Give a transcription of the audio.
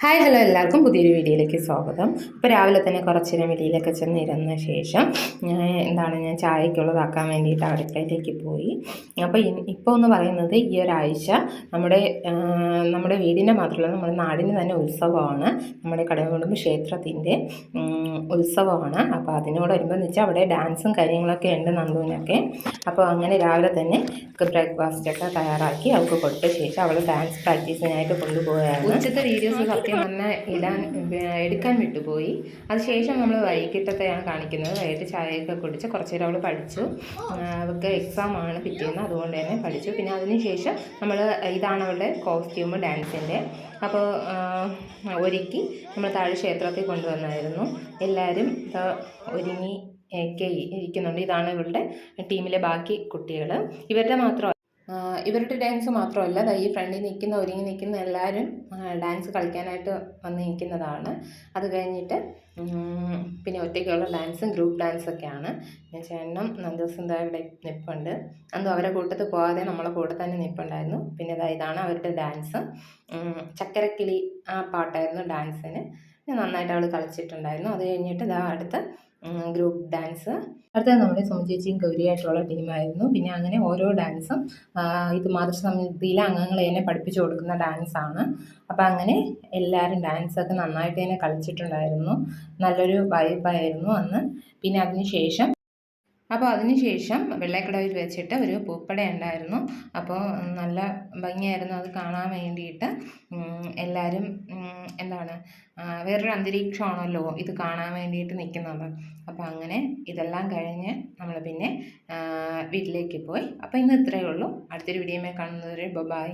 Hi hello എല്ലാവർക്കും പുതിയൊരു വീഡിയോയിലേക്ക് സ്വാഗതം. ഇപ്പോൾ രാവിലെ തന്നെ കുറച്ച് നേരം വെളിയിലൊക്കെ ചെന്നിരുന്ന ശേഷം ഞാൻ ചായക്കുള്ളതാക്കാൻ വേണ്ടിയിട്ട് അടുക്കളയിലേക്ക് പോയി. അപ്പോൾ ഇപ്പോൾ എന്ന് പറയുന്നത് ഈ ഒരാഴ്ച നമ്മുടെ വീടിൻ്റെ മാത്രമല്ല നമ്മുടെ നാടിന് തന്നെ ഉത്സവമാണ്. നമ്മുടെ കടകംകുടുംബ ക്ഷേത്രത്തിൻ്റെ ഉത്സവമാണ്. അപ്പോൾ അതിനോടനുബന്ധിച്ച് അവിടെ ഡാൻസും കാര്യങ്ങളൊക്കെ ഉണ്ട് നന്ദുവിനൊക്കെ. അപ്പോൾ അങ്ങനെ രാവിലെ തന്നെ ബ്രേക്ക്ഫാസ്റ്റൊക്കെ തയ്യാറാക്കി അവൾക്ക് കൊടുത്ത ശേഷം അവൾ ഡാൻസ് പ്രാക്ടീസിനായിട്ട് കൊണ്ടുപോവുകയാണ്. ഉച്ചത്തെ വീഡിയോസ് സത്യം പറഞ്ഞാൽ എടുക്കാൻ വിട്ടുപോയി. അതിനുശേഷം നമ്മൾ വൈകിട്ടത്തെയാണ് കാണിക്കുന്നത്. വൈകിട്ട് ചായയൊക്കെ കുടിച്ച് കുറച്ച് നേരം അവൾ പഠിച്ചു. അവൾക്ക് എക്സാമാണ് പിറ്റേന്ന്, അതുകൊണ്ട് തന്നെ പഠിച്ചു. പിന്നെ അതിനുശേഷം ഇതാണ് അവളുടെ കോസ്റ്റ്യൂം ഡാൻസിൻ്റെ. അപ്പോൾ ഒരുക്കി നമ്മൾ താഴെ ക്ഷേത്രത്തിൽ കൊണ്ടുവന്നായിരുന്നു. എല്ലാവരും ഒരുങ്ങി ഒക്കെ ഇരിക്കുന്നുണ്ട്. ഇതാണ് ഇവളുടെ ടീമിലെ ബാക്കി കുട്ടികൾ. ഇവരുടെ ഡാൻസ് മാത്രമല്ല, ഈ ഫ്രണ്ടിൽ ഒരുങ്ങി നിൽക്കുന്ന എല്ലാവരും ഡാൻസ് കളിക്കാനായിട്ട് വന്ന് നിൽക്കുന്നതാണ്. അത് കഴിഞ്ഞിട്ട് പിന്നെ ഒറ്റയ്ക്കുള്ള ഡാൻസും ഗ്രൂപ്പ് ഡാൻസൊക്കെയാണ്. ചേട്ടനും നന്ദൂസും ഇവിടെ നിൽപ്പുണ്ട്. അന്നും അവരുടെ കൂട്ടത്തിൽ പോകാതെ നമ്മളെ കൂടെ തന്നെ നിൽപ്പുണ്ടായിരുന്നു. പിന്നെ ഇതാണ് അവരുടെ ഡാൻസ്. ചക്കരക്കിളി ആ പാട്ടായിരുന്നു ഡാൻസിന്. നന്നായിട്ട് അവൾ കളിച്ചിട്ടുണ്ടായിരുന്നു. അത് കഴിഞ്ഞിട്ട് അടുത്ത ഗ്രൂപ്പ് ഡാൻസ്. അടുത്തത് നമ്മുടെ സുമചേച്ചിയും ഗൗരിയായിട്ടുള്ള ടീമായിരുന്നു. പിന്നെ അങ്ങനെ ഓരോ ഡാൻസും ഇത് മാതൃസമിതിയിലെ അംഗങ്ങൾ തന്നെ പഠിപ്പിച്ചു കൊടുക്കുന്ന ഡാൻസാണ്. അപ്പം അങ്ങനെ എല്ലാവരും ഡാൻസൊക്കെ നന്നായിട്ട് തന്നെ കളിച്ചിട്ടുണ്ടായിരുന്നു. നല്ലൊരു വൈബായിരുന്നു അന്ന്. പിന്നെ അതിനുശേഷം വെള്ളക്കടവിൽ വെച്ചിട്ട് ഒരു പൂപ്പട ഉണ്ടായിരുന്നു. അപ്പോൾ നല്ല ഭംഗിയായിരുന്നു അത് കാണാൻ വേണ്ടിയിട്ട്. എല്ലാവരും വേറൊരു അന്തരീക്ഷമാണല്ലോ ഇത് കാണാൻ വേണ്ടിയിട്ട് നിൽക്കുന്നത്. അപ്പോൾ അങ്ങനെ ഇതെല്ലാം കഴിഞ്ഞ് നമ്മൾ പിന്നെ വീട്ടിലേക്ക് പോയി. അപ്പോൾ ഇന്ന് ഇത്രയേ ഉള്ളൂ. അടുത്തൊരു വീഡിയോയിൽ കാണുന്നതുവരെ ബൈ.